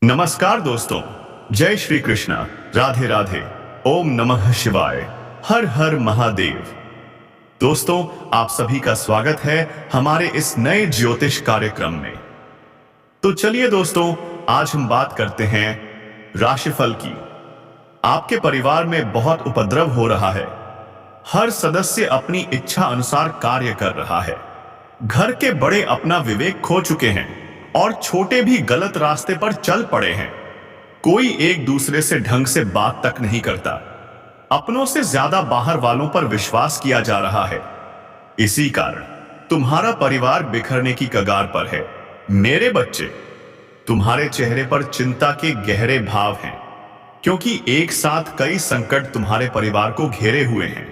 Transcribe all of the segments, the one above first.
नमस्कार दोस्तों। जय श्री कृष्णा। राधे राधे। ओम नमः शिवाय। हर हर महादेव। दोस्तों, आप सभी का स्वागत है हमारे इस नए ज्योतिष कार्यक्रम में। तो चलिए दोस्तों, आज हम बात करते हैं राशिफल की। आपके परिवार में बहुत उपद्रव हो रहा है। हर सदस्य अपनी इच्छा अनुसार कार्य कर रहा है। घर के बड़े अपना विवेक खो चुके हैं और छोटे भी गलत रास्ते पर चल पड़े हैं। कोई एक दूसरे से ढंग से बात तक नहीं करता। अपनों से ज्यादा बाहर वालों पर विश्वास किया जा रहा है। इसी कारण तुम्हारा परिवार बिखरने की कगार पर है। मेरे बच्चे, तुम्हारे चेहरे पर चिंता के गहरे भाव हैं, क्योंकि एक साथ कई संकट तुम्हारे परिवार को घेरे हुए हैं।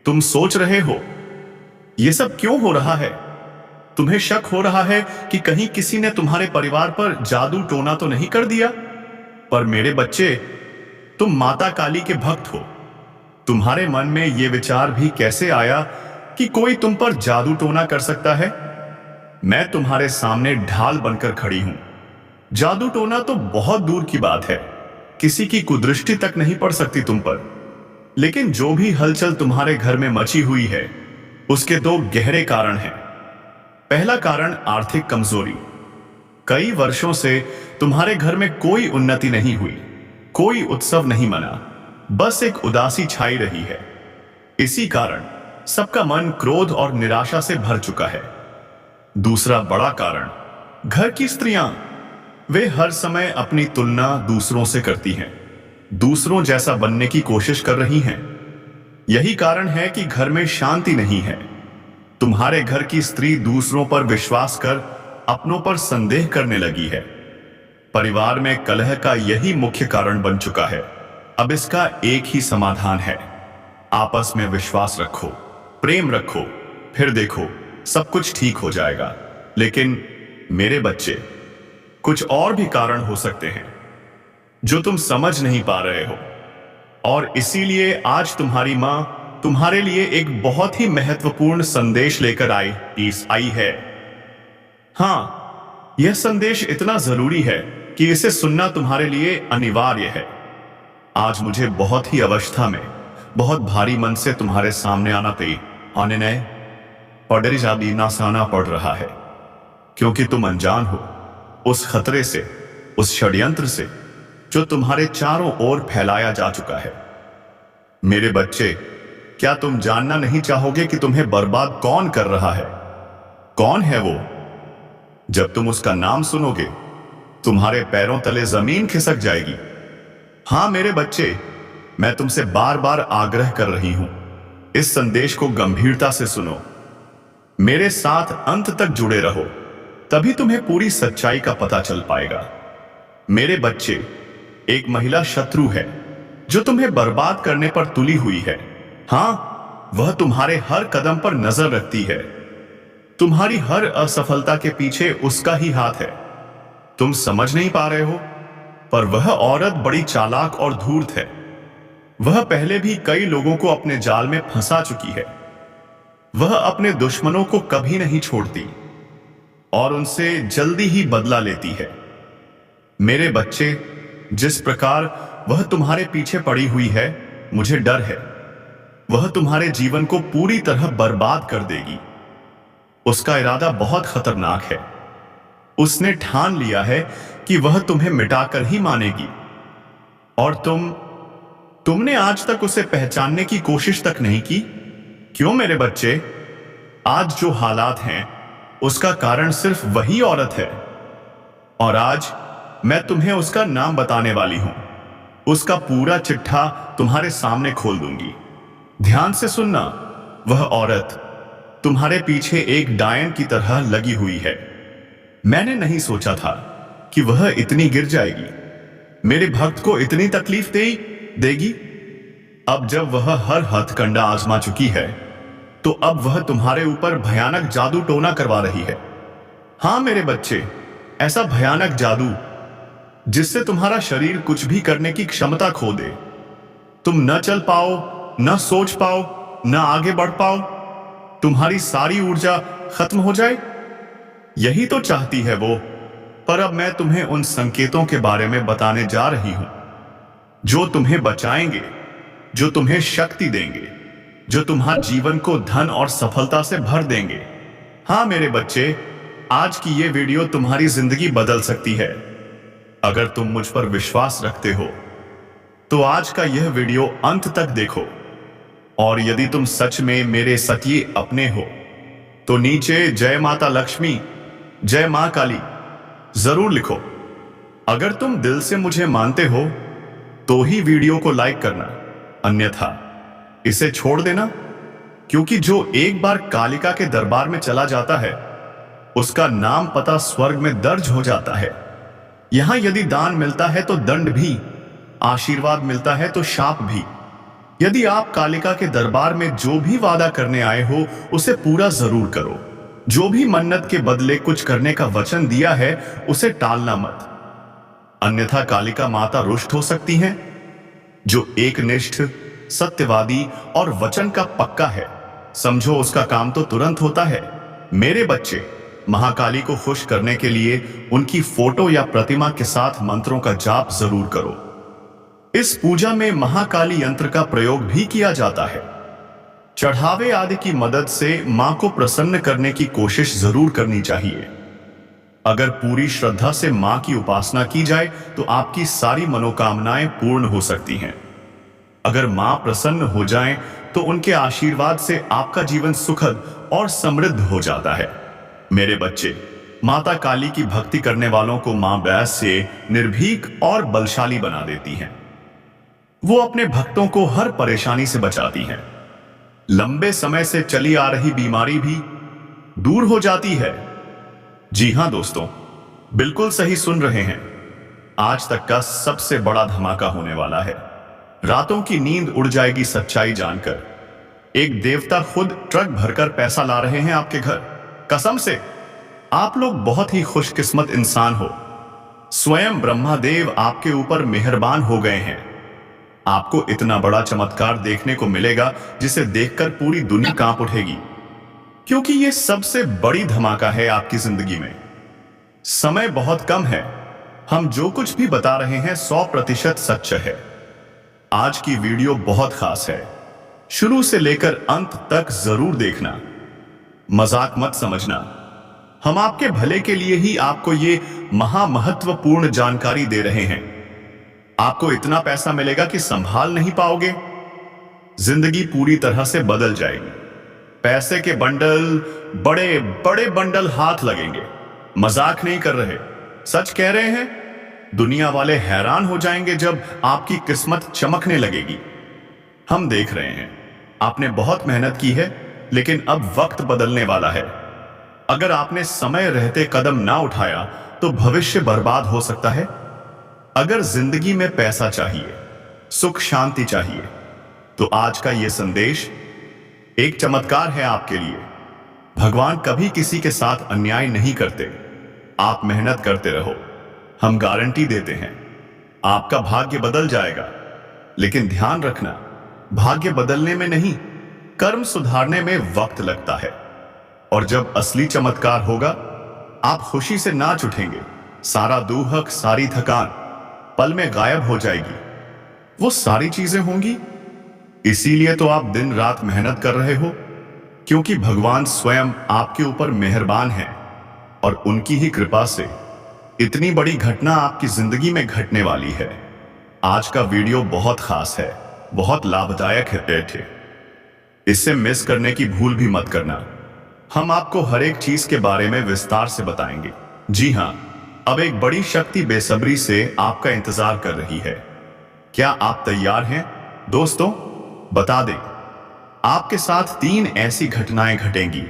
तुम सोच रहे हो, यह सब क्यों हो रहा है? तुम्हें शक हो रहा है कि कहीं किसी ने तुम्हारे परिवार पर जादू टोना तो नहीं कर दिया। पर मेरे बच्चे, तुम माता काली के भक्त हो। तुम्हारे मन में यह विचार भी कैसे आया कि कोई तुम पर जादू टोना कर सकता है? मैं तुम्हारे सामने ढाल बनकर खड़ी हूं। जादू टोना तो बहुत दूर की बात है, किसी की कुदृष्टि तक नहीं पड़ सकती तुम पर। लेकिन जो भी हलचल तुम्हारे घर में मची हुई है, उसके दो गहरे कारण हैं। पहला कारण आर्थिक कमजोरी। कई वर्षों से तुम्हारे घर में कोई उन्नति नहीं हुई, कोई उत्सव नहीं मना, बस एक उदासी छाई रही है। इसी कारण सबका मन क्रोध और निराशा से भर चुका है। दूसरा बड़ा कारण, घर की स्त्रियां। वे हर समय अपनी तुलना दूसरों से करती हैं, दूसरों जैसा बनने की कोशिश कर रही हैं। यही कारण है कि घर में शांति नहीं है। तुम्हारे घर की स्त्री दूसरों पर विश्वास कर अपनों पर संदेह करने लगी है। परिवार में कलह का यही मुख्य कारण बन चुका है। अब इसका एक ही समाधान है, आपस में विश्वास रखो, प्रेम रखो, फिर देखो सब कुछ ठीक हो जाएगा। लेकिन मेरे बच्चे, कुछ और भी कारण हो सकते हैं जो तुम समझ नहीं पा रहे हो, और इसीलिए आज तुम्हारी मां तुम्हारे लिए एक बहुत ही महत्वपूर्ण संदेश लेकर आई है। हां, यह संदेश इतना जरूरी है कि इसे सुनना तुम्हारे लिए अनिवार्य है। आज मुझे बहुत ही अवस्था में, बहुत भारी मन से तुम्हारे सामने आने नए पड़ रहा है, क्योंकि तुम अनजान हो उस खतरे से, उस षड्यंत्र से जो तुम्हारे चारों ओर फैलाया जा चुका है। मेरे बच्चे, क्या तुम जानना नहीं चाहोगे कि तुम्हें बर्बाद कौन कर रहा है? कौन है वो? जब तुम उसका नाम सुनोगे, तुम्हारे पैरों तले जमीन खिसक जाएगी। हां मेरे बच्चे, मैं तुमसे बार बार आग्रह कर रही हूं, इस संदेश को गंभीरता से सुनो। मेरे साथ अंत तक जुड़े रहो, तभी तुम्हें पूरी सच्चाई का पता चल पाएगा। मेरे बच्चे, एक महिला शत्रु है जो तुम्हें बर्बाद करने पर तुली हुई है। हां, वह तुम्हारे हर कदम पर नजर रखती है। तुम्हारी हर असफलता के पीछे उसका ही हाथ है। तुम समझ नहीं पा रहे हो, पर वह औरत बड़ी चालाक और धूर्त है। वह पहले भी कई लोगों को अपने जाल में फंसा चुकी है। वह अपने दुश्मनों को कभी नहीं छोड़ती और उनसे जल्दी ही बदला लेती है। मेरे बच्चे, जिस प्रकार वह तुम्हारे पीछे पड़ी हुई है, मुझे डर है वह तुम्हारे जीवन को पूरी तरह बर्बाद कर देगी। उसका इरादा बहुत खतरनाक है। उसने ठान लिया है कि वह तुम्हें मिटाकर ही मानेगी, और तुमने आज तक उसे पहचानने की कोशिश तक नहीं की। क्यों मेरे बच्चे? आज जो हालात हैं, उसका कारण सिर्फ वही औरत है, और आज मैं तुम्हें उसका नाम बताने वाली हूं। उसका पूरा चिट्ठा तुम्हारे सामने खोल दूंगी। ध्यान से सुनना। वह औरत तुम्हारे पीछे एक डायन की तरह लगी हुई है। मैंने नहीं सोचा था कि वह इतनी गिर जाएगी, मेरे भक्त को इतनी तकलीफ देगी। अब जब वह हर हथकंडा आजमा चुकी है, तो अब वह तुम्हारे ऊपर भयानक जादू टोना करवा रही है। हां मेरे बच्चे, ऐसा भयानक जादू जिससे तुम्हारा शरीर कुछ भी करने की क्षमता खो दे। तुम न चल पाओ, न सोच पाओ, न आगे बढ़ पाओ, तुम्हारी सारी ऊर्जा खत्म हो जाए। यही तो चाहती है वो। पर अब मैं तुम्हें उन संकेतों के बारे में बताने जा रही हूं जो तुम्हें बचाएंगे, जो तुम्हें शक्ति देंगे, जो तुम्हारे जीवन को धन और सफलता से भर देंगे। हाँ मेरे बच्चे, आज की ये वीडियो तुम्हारी जिंदगी बदल सकती है। अगर तुम मुझ पर विश्वास रखते हो तो आज का यह वीडियो अंत तक देखो, और यदि तुम सच में मेरे सच्चे अपने हो तो नीचे जय माता लक्ष्मी, जय मां काली जरूर लिखो। अगर तुम दिल से मुझे मानते हो तो ही वीडियो को लाइक करना, अन्यथा इसे छोड़ देना, क्योंकि जो एक बार कालिका के दरबार में चला जाता है उसका नाम पता स्वर्ग में दर्ज हो जाता है। यहां यदि दान मिलता है तो दंड भी, आशीर्वाद मिलता है तो शाप भी। यदि आप कालिका के दरबार में जो भी वादा करने आए हो उसे पूरा जरूर करो। जो भी मन्नत के बदले कुछ करने का वचन दिया है उसे टालना मत, अन्यथा कालिका माता रुष्ट हो सकती हैं। जो एकनिष्ठ, सत्यवादी और वचन का पक्का है, समझो उसका काम तो तुरंत होता है। मेरे बच्चे, महाकाली को खुश करने के लिए उनकी फोटो या प्रतिमा के साथ मंत्रों का जाप जरूर करो। इस पूजा में महाकाली यंत्र का प्रयोग भी किया जाता है। चढ़ावे आदि की मदद से मां को प्रसन्न करने की कोशिश जरूर करनी चाहिए। अगर पूरी श्रद्धा से मां की उपासना की जाए तो आपकी सारी मनोकामनाएं पूर्ण हो सकती हैं। अगर मां प्रसन्न हो जाएं तो उनके आशीर्वाद से आपका जीवन सुखद और समृद्ध हो जाता है। मेरे बच्चे, माता काली की भक्ति करने वालों को मां बैस से निर्भीक और बलशाली बना देती हैं। वो अपने भक्तों को हर परेशानी से बचाती हैं। लंबे समय से चली आ रही बीमारी भी दूर हो जाती है। जी हां दोस्तों, बिल्कुल सही सुन रहे हैं। आज तक का सबसे बड़ा धमाका होने वाला है। रातों की नींद उड़ जाएगी सच्चाई जानकर। एक देवता खुद ट्रक भरकर पैसा ला रहे हैं आपके घर। कसम से, आप लोग बहुत ही खुशकिस्मत इंसान हो। स्वयं ब्रह्मादेव आपके ऊपर मेहरबान हो गए हैं। आपको इतना बड़ा चमत्कार देखने को मिलेगा जिसे देखकर पूरी दुनिया कांप उठेगी, क्योंकि यह सबसे बड़ी धमाका है आपकी जिंदगी में। समय बहुत कम है। हम जो कुछ भी बता रहे हैं 100% सच है। आज की वीडियो बहुत खास है। शुरू से लेकर अंत तक जरूर देखना, मजाक मत समझना। हम आपके भले के लिए ही आपको ये महामहत्वपूर्ण जानकारी दे रहे हैं। आपको इतना पैसा मिलेगा कि संभाल नहीं पाओगे। जिंदगी पूरी तरह से बदल जाएगी। पैसे के बंडल, बड़े बड़े बंडल हाथ लगेंगे। मजाक नहीं कर रहे, सच कह रहे हैं। दुनिया वाले हैरान हो जाएंगे जब आपकी किस्मत चमकने लगेगी। हम देख रहे हैं, आपने बहुत मेहनत की है, लेकिन अब वक्त बदलने वाला है। अगर आपने समय रहते कदम ना उठाया तो भविष्य बर्बाद हो सकता है। अगर जिंदगी में पैसा चाहिए, सुख शांति चाहिए, तो आज का यह संदेश एक चमत्कार है आपके लिए। भगवान कभी किसी के साथ अन्याय नहीं करते। आप मेहनत करते रहो, हम गारंटी देते हैं आपका भाग्य बदल जाएगा। लेकिन ध्यान रखना, भाग्य बदलने में नहीं, कर्म सुधारने में वक्त लगता है। और जब असली चमत्कार होगा, आप खुशी से नाच उठेंगे। सारा दुहक, सारी थकान पल में गायब हो जाएगी। वो सारी चीजें होंगी। इसीलिए तो आप दिन रात मेहनत कर रहे हो, क्योंकि भगवान स्वयं आपके ऊपर मेहरबान है और उनकी ही कृपा से इतनी बड़ी घटना आपकी जिंदगी में घटने वाली है। आज का वीडियो बहुत खास है, बहुत लाभदायक है। इसे मिस करने की भूल भी मत करना। हम आपको हर एक चीज के बारे में विस्तार से बताएंगे। जी हां, अब एक बड़ी शक्ति बेसब्री से आपका इंतजार कर रही है। क्या आप तैयार हैं दोस्तों? बता दें, आपके साथ 3 ऐसी घटनाएं घटेंगी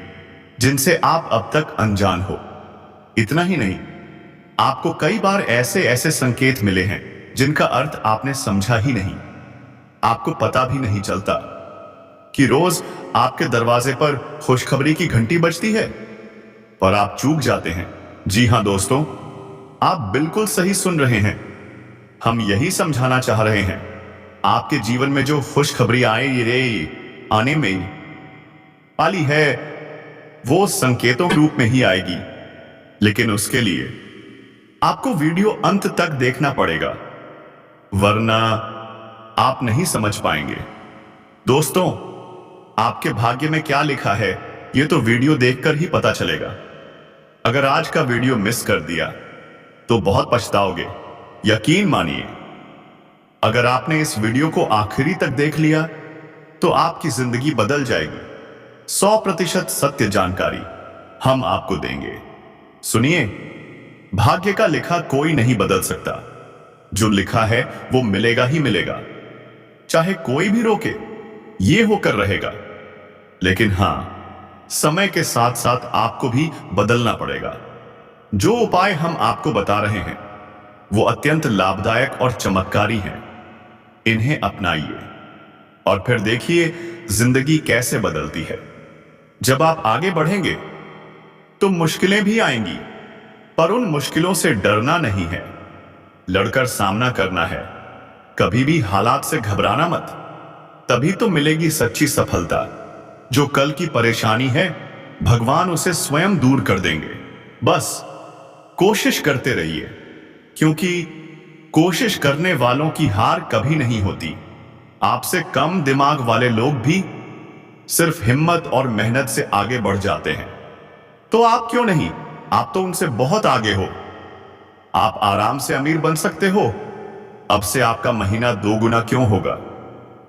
जिनसे आप अब तक अनजान हो। इतना ही नहीं, आपको कई बार ऐसे ऐसे संकेत मिले हैं जिनका अर्थ आपने समझा ही नहीं। आपको पता भी नहीं चलता कि रोज आपके दरवाजे पर खुशखबरी की घंटी बजती है, पर आप चूक जाते हैं। जी हां दोस्तों, आप बिल्कुल सही सुन रहे हैं। हम यही समझाना चाह रहे हैं। आपके जीवन में जो खुशखबरी आने में वाली है, वो संकेतों के रूप में ही आएगी, लेकिन उसके लिए आपको वीडियो अंत तक देखना पड़ेगा, वरना आप नहीं समझ पाएंगे। दोस्तों, आपके भाग्य में क्या लिखा है ये तो वीडियो देखकर ही पता चलेगा। अगर आज का वीडियो मिस कर दिया तो बहुत पछताओगे, यकीन मानिए। अगर आपने इस वीडियो को आखिरी तक देख लिया तो आपकी जिंदगी बदल जाएगी। 100% सत्य जानकारी हम आपको देंगे। सुनिए, भाग्य का लिखा कोई नहीं बदल सकता। जो लिखा है वो मिलेगा ही मिलेगा, चाहे कोई भी रोके, ये होकर रहेगा। लेकिन हां, समय के साथ साथ आपको भी बदलना पड़ेगा। जो उपाय हम आपको बता रहे हैं वो अत्यंत लाभदायक और चमत्कारी हैं। इन्हें अपनाइए और फिर देखिए जिंदगी कैसे बदलती है। जब आप आगे बढ़ेंगे तो मुश्किलें भी आएंगी, पर उन मुश्किलों से डरना नहीं है, लड़कर सामना करना है। कभी भी हालात से घबराना मत, तभी तो मिलेगी सच्ची सफलता। जो कल की परेशानी है भगवान उसे स्वयं दूर कर देंगे। बस कोशिश करते रहिए, क्योंकि कोशिश करने वालों की हार कभी नहीं होती। आपसे कम दिमाग वाले लोग भी सिर्फ हिम्मत और मेहनत से आगे बढ़ जाते हैं। तो आप क्यों नहीं? आप तो उनसे बहुत आगे हो। आप आराम से अमीर बन सकते हो। अब से आपका महीना 2 गुना क्यों होगा?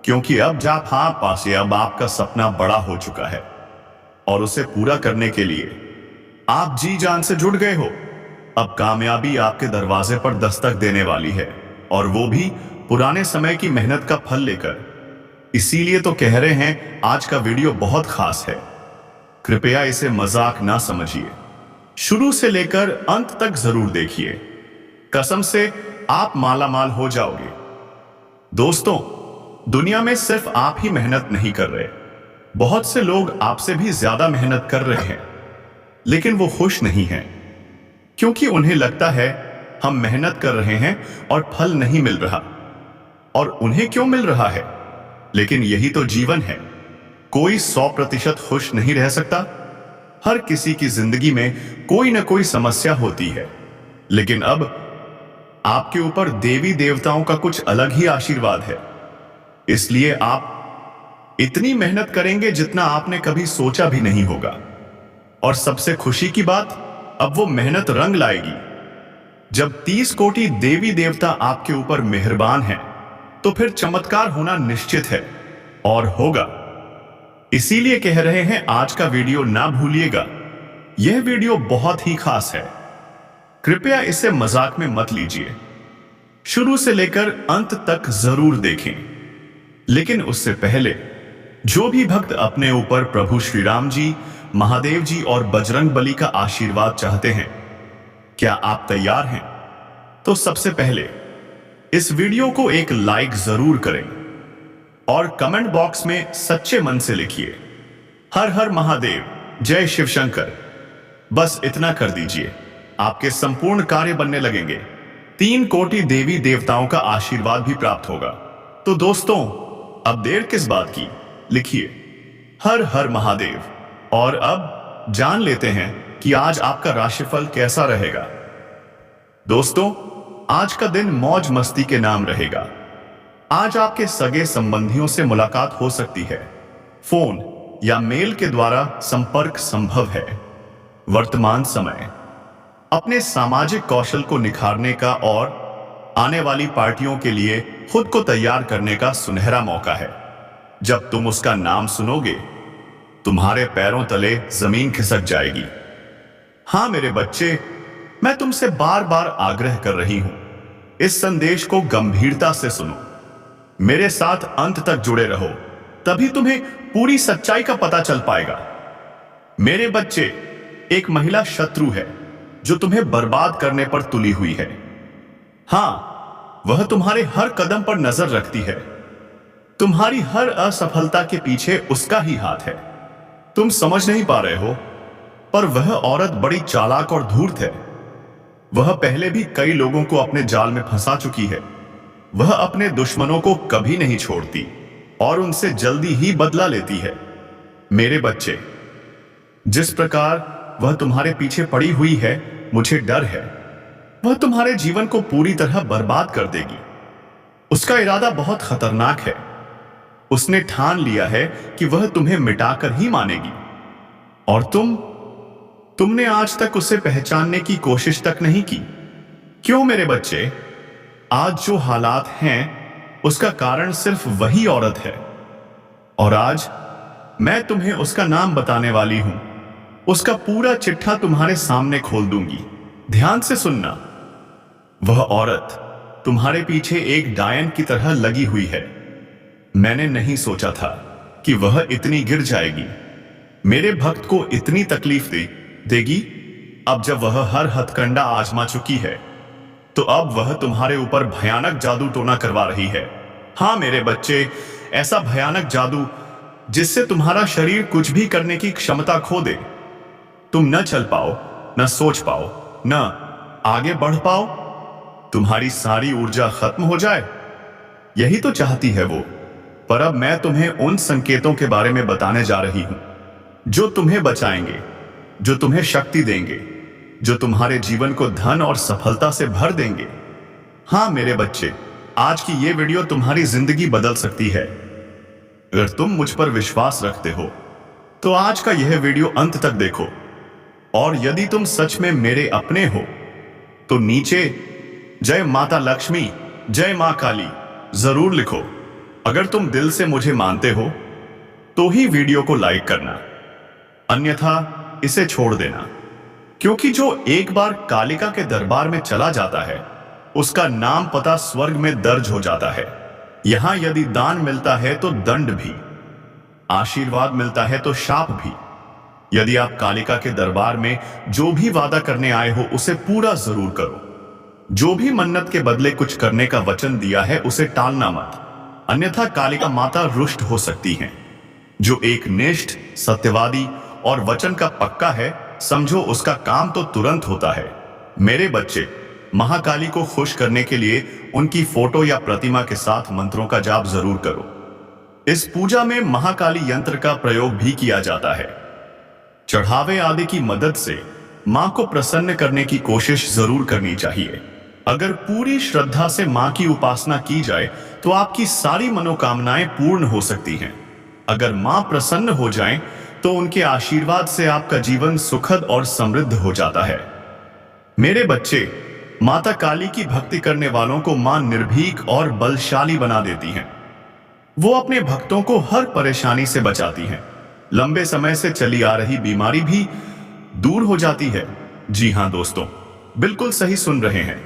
क्योंकि अब जा हाँ पासे अब आपका सपना बड़ा हो चुका है और उसे पूरा करने के लिए आप जी जान से जुड़ गए हो। अब कामयाबी आपके दरवाजे पर दस्तक देने वाली है, और वो भी पुराने समय की मेहनत का फल लेकर। इसीलिए तो कह रहे हैं आज का वीडियो बहुत खास है। कृपया इसे मजाक ना समझिए, शुरू से लेकर अंत तक जरूर देखिए। कसम से आप मालामाल हो जाओगे। दोस्तों, दुनिया में सिर्फ आप ही मेहनत नहीं कर रहे, बहुत से लोग आपसे भी ज्यादा मेहनत कर रहे हैं, लेकिन वो खुश नहीं हैं, क्योंकि उन्हें लगता है हम मेहनत कर रहे हैं और फल नहीं मिल रहा। और उन्हें क्यों मिल रहा है? लेकिन यही तो जीवन है। कोई 100% खुश नहीं रह सकता। हर किसी की जिंदगी में कोई ना कोई समस्या होती है, लेकिन अब आपके ऊपर देवी देवताओं का कुछ अलग ही आशीर्वाद है। इसलिए आप इतनी मेहनत करेंगे जितना आपने कभी सोचा भी नहीं होगा। और सबसे खुशी की बात, अब वो मेहनत रंग लाएगी। जब 30 कोटि देवी देवता आपके ऊपर मेहरबान हैं, तो फिर चमत्कार होना निश्चित है और होगा। इसीलिए कह रहे हैं आज का वीडियो ना भूलिएगा। यह वीडियो बहुत ही खास है। कृपया इसे मजाक में मत लीजिए। शुरू से लेकर अंत तक जरूर देखें। लेकिन उससे पहले जो भी भक्त अपने ऊपर प्रभु श्री राम जी, महादेव जी और बजरंग बली का आशीर्वाद चाहते हैं, क्या आप तैयार हैं? तो सबसे पहले इस वीडियो को एक लाइक जरूर करें और कमेंट बॉक्स में सच्चे मन से लिखिए हर हर महादेव, जय शिव शंकर। बस इतना कर दीजिए, आपके संपूर्ण कार्य बनने लगेंगे। 3 कोटि देवी देवताओं का आशीर्वाद भी प्राप्त होगा। तो दोस्तों, अब देर किस बात की, लिखिए हर हर महादेव। और अब जान लेते हैं कि आज आपका राशिफल कैसा रहेगा। दोस्तों, आज का दिन मौज मस्ती के नाम रहेगा। आज आपके सगे संबंधियों से मुलाकात हो सकती है। फोन या मेल के द्वारा संपर्क संभव है। वर्तमान समय अपने सामाजिक कौशल को निखारने का और आने वाली पार्टियों के लिए खुद को तैयार करने का सुनहरा मौका है। जब तुम उसका नाम सुनोगे, तुम्हारे पैरों तले जमीन खिसक जाएगी। हां मेरे बच्चे, मैं तुमसे बार बार आग्रह कर रही हूं, इस संदेश को गंभीरता से सुनो। मेरे साथ अंत तक जुड़े रहो, तभी तुम्हें पूरी सच्चाई का पता चल पाएगा। मेरे बच्चे, एक महिला शत्रु है जो तुम्हें बर्बाद करने पर तुली हुई है। हां, वह तुम्हारे हर कदम पर नजर रखती है। तुम्हारी हर असफलता के पीछे उसका ही हाथ है। तुम समझ नहीं पा रहे हो, पर वह औरत बड़ी चालाक और धूर्त है। वह पहले भी कई लोगों को अपने जाल में फंसा चुकी है। वह अपने दुश्मनों को कभी नहीं छोड़ती और उनसे जल्दी ही बदला लेती है। मेरे बच्चे, जिस प्रकार वह तुम्हारे पीछे पड़ी हुई है, मुझे डर है वह तुम्हारे जीवन को पूरी तरह बर्बाद कर देगी। उसका इरादा बहुत खतरनाक है। उसने ठान लिया है कि वह तुम्हें मिटाकर ही मानेगी। और तुमने आज तक उसे पहचानने की कोशिश तक नहीं की। क्यों मेरे बच्चे? आज जो हालात हैं उसका कारण सिर्फ वही औरत है। और आज मैं तुम्हें उसका नाम बताने वाली हूं। उसका पूरा चिट्ठा तुम्हारे सामने खोल दूंगी। ध्यान से सुनना। वह औरत तुम्हारे पीछे एक डायन की तरह लगी हुई है। मैंने नहीं सोचा था कि वह इतनी गिर जाएगी, मेरे भक्त को इतनी तकलीफ देगी। अब जब वह हर हथकंडा आजमा चुकी है, तो अब वह तुम्हारे ऊपर भयानक जादू टोना करवा रही है। हाँ मेरे बच्चे, ऐसा भयानक जादू जिससे तुम्हारा शरीर कुछ भी करने की क्षमता खो दे। तुम न चल पाओ, न सोच पाओ, न आगे बढ़ पाओ। तुम्हारी सारी ऊर्जा खत्म हो जाए। यही तो चाहती है वो। पर अब मैं तुम्हें उन संकेतों के बारे में बताने जा रही हूं जो तुम्हें बचाएंगे, जो तुम्हें शक्ति देंगे, जो तुम्हारे जीवन को धन और सफलता से भर देंगे। हां मेरे बच्चे, आज की यह वीडियो तुम्हारी जिंदगी बदल सकती है। अगर तुम मुझ पर विश्वास रखते हो तो आज का यह वीडियो अंत तक देखो। और यदि तुम सच में मेरे अपने हो तो नीचे जय माता लक्ष्मी, जय मां काली जरूर लिखो। अगर तुम दिल से मुझे मानते हो तो ही वीडियो को लाइक करना, अन्यथा इसे छोड़ देना। क्योंकि जो एक बार कालिका के दरबार में चला जाता है, उसका नाम पता स्वर्ग में दर्ज हो जाता है। यहां यदि दान मिलता है तो दंड भी, आशीर्वाद मिलता है तो शाप भी। यदि आप कालिका के दरबार में जो भी वादा करने आए हो उसे पूरा जरूर करो। जो भी मन्नत के बदले कुछ करने का वचन दिया है उसे टालना मत, अन्यथा कालिका माता रुष्ट हो सकती हैं। जो एक निष्ठ, सत्यवादी और वचन का पक्का है, समझो उसका काम तो तुरंत होता है। मेरे बच्चे, महाकाली को खुश करने के लिए उनकी फोटो या प्रतिमा के साथ मंत्रों का जाप जरूर करो। इस पूजा में महाकाली यंत्र का प्रयोग भी किया जाता है। चढ़ावे आदि की मदद से मां को प्रसन्न करने की कोशिश जरूर करनी चाहिए। अगर पूरी श्रद्धा से मां की उपासना की जाए तो आपकी सारी मनोकामनाएं पूर्ण हो सकती हैं। अगर मां प्रसन्न हो जाएं तो उनके आशीर्वाद से आपका जीवन सुखद और समृद्ध हो जाता है। मेरे बच्चे, माता काली की भक्ति करने वालों को मां निर्भीक और बलशाली बना देती हैं। वो अपने भक्तों को हर परेशानी से बचाती हैं। लंबे समय से चली आ रही बीमारी भी दूर हो जाती है। जी हां दोस्तों, बिल्कुल सही सुन रहे हैं।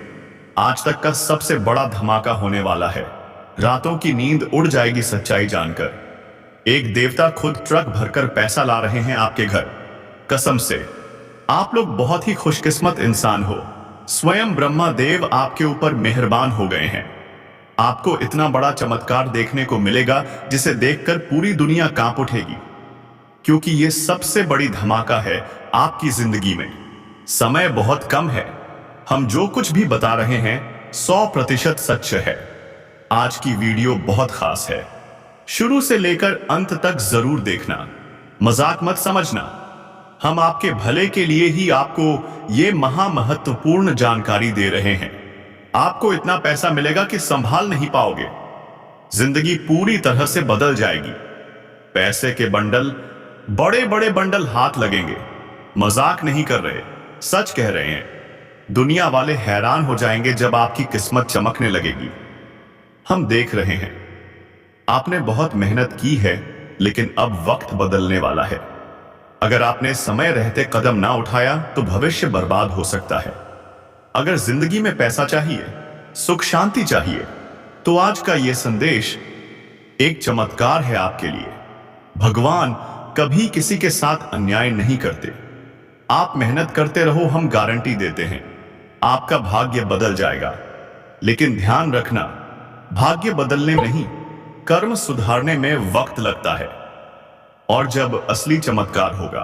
आज तक का सबसे बड़ा धमाका होने वाला है। रातों की नींद उड़ जाएगी सच्चाई जानकर। एक देवता खुद ट्रक भरकर पैसा ला रहे हैं आपके घर। कसम से, आप लोग बहुत ही खुशकिस्मत इंसान हो। स्वयं ब्रह्मा देव आपके ऊपर मेहरबान हो गए हैं। आपको इतना बड़ा चमत्कार देखने को मिलेगा जिसे देखकर पूरी दुनिया कांप उठेगी, क्योंकि यह सबसे बड़ी धमाका है आपकी जिंदगी में। समय बहुत कम है। हम जो कुछ भी बता रहे हैं 100% सच है। आज की वीडियो बहुत खास है। शुरू से लेकर अंत तक जरूर देखना, मजाक मत समझना। हम आपके भले के लिए ही आपको ये महामहत्वपूर्ण जानकारी दे रहे हैं। आपको इतना पैसा मिलेगा कि संभाल नहीं पाओगे। जिंदगी पूरी तरह से बदल जाएगी। पैसे के बंडल, बड़े बड़े बंडल हाथ लगेंगे। मजाक नहीं कर रहे, सच कह रहे हैं। दुनिया वाले हैरान हो जाएंगे जब आपकी किस्मत चमकने लगेगी। हम देख रहे हैं, आपने बहुत मेहनत की है, लेकिन अब वक्त बदलने वाला है। अगर आपने समय रहते कदम ना उठाया तो भविष्य बर्बाद हो सकता है। अगर जिंदगी में पैसा चाहिए, सुख शांति चाहिए, तो आज का यह संदेश एक चमत्कार है आपके लिए। भगवान कभी किसी के साथ अन्याय नहीं करते। आप मेहनत करते रहो, हम गारंटी देते हैं आपका भाग्य बदल जाएगा। लेकिन ध्यान रखना, भाग्य बदलने में नहीं, कर्म सुधारने में वक्त लगता है। और जब असली चमत्कार होगा,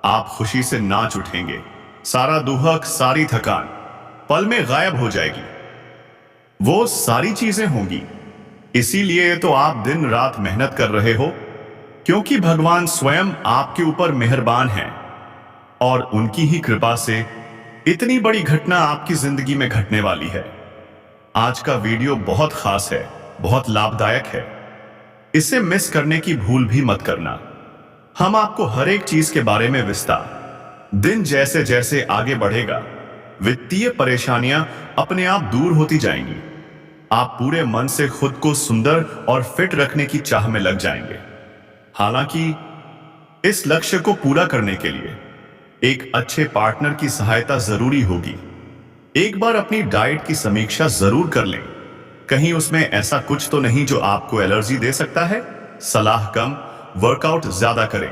आप खुशी से नाच उठेंगे। सारा दुहक, सारी थकान पल में गायब हो जाएगी। वो सारी चीजें होंगी। इसीलिए तो आप दिन रात मेहनत कर रहे हो, क्योंकि भगवान स्वयं आपके ऊपर मेहरबान हैं और उनकी ही कृपा से इतनी बड़ी घटना आपकी जिंदगी में घटने वाली है। आज का वीडियो बहुत खास है, बहुत लाभदायक है। इसे मिस करने की भूल भी मत करना। हम आपको हर एक चीज के बारे में विस्तार। दिन जैसे जैसे आगे बढ़ेगा, वित्तीय परेशानियां अपने आप दूर होती जाएंगी। आप पूरे मन से खुद को सुंदर और फिट रखने की चाह में लग जाएंगे। हालांकि इस लक्ष्य को पूरा करने के लिए एक अच्छे पार्टनर की सहायता जरूरी होगी। एक बार अपनी डाइट की समीक्षा जरूर कर लें। कहीं उसमें ऐसा कुछ तो नहीं जो आपको एलर्जी दे सकता है। सलाह कम, वर्कआउट ज्यादा करें।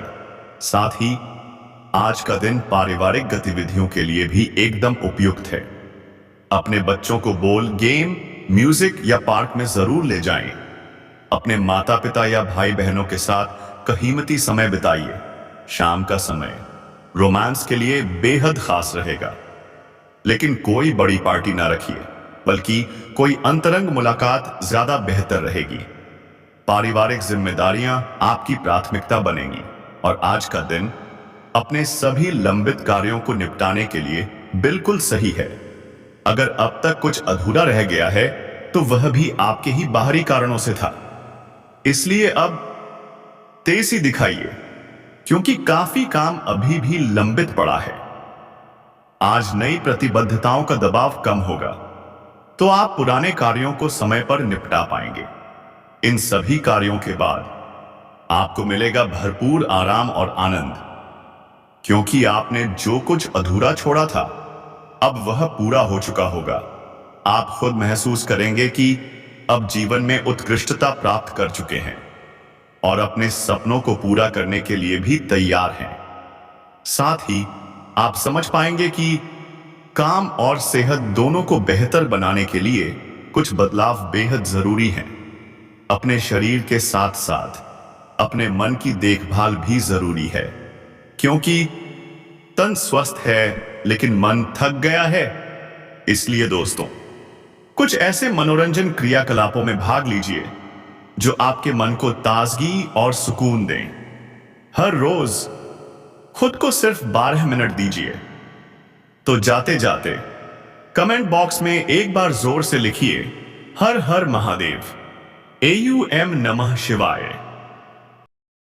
साथ ही आज का दिन पारिवारिक गतिविधियों के लिए भी एकदम उपयुक्त है। अपने बच्चों को बॉल गेम, म्यूजिक या पार्क में जरूर ले जाएं। अपने माता पिता या भाई बहनों के साथ कीमती समय बिताइए। शाम का समय रोमांस के लिए बेहद खास रहेगा। लेकिन कोई बड़ी पार्टी ना रखिए, बल्कि कोई अंतरंग मुलाकात ज्यादा बेहतर रहेगी। पारिवारिक जिम्मेदारियां आपकी प्राथमिकता बनेंगी और आज का दिन अपने सभी लंबित कार्यों को निपटाने के लिए बिल्कुल सही है। अगर अब तक कुछ अधूरा रह गया है तो वह भी आपके ही बाहरी कारणों से था। इसलिए अब तेजी दिखाइए, क्योंकि काफी काम अभी भी लंबित पड़ा है। आज नई प्रतिबद्धताओं का दबाव कम होगा, तो आप पुराने कार्यों को समय पर निपटा पाएंगे। इन सभी कार्यों के बाद आपको मिलेगा भरपूर आराम और आनंद, क्योंकि आपने जो कुछ अधूरा छोड़ा था अब वह पूरा हो चुका होगा। आप खुद महसूस करेंगे कि अब जीवन में उत्कृष्टता प्राप्त कर चुके हैं और अपने सपनों को पूरा करने के लिए भी तैयार हैं। साथ ही आप समझ पाएंगे कि काम और सेहत दोनों को बेहतर बनाने के लिए कुछ बदलाव बेहद जरूरी हैं। अपने शरीर के साथ साथ अपने मन की देखभाल भी जरूरी है, क्योंकि तन स्वस्थ है लेकिन मन थक गया है। इसलिए दोस्तों, कुछ ऐसे मनोरंजन क्रियाकलापों में भाग लीजिए जो आपके मन को ताजगी और सुकून दें। हर रोज खुद को सिर्फ 12 मिनट दीजिए। तो जाते जाते कमेंट बॉक्स में एक बार जोर से लिखिए, हर हर महादेव। AUM नमः शिवाय।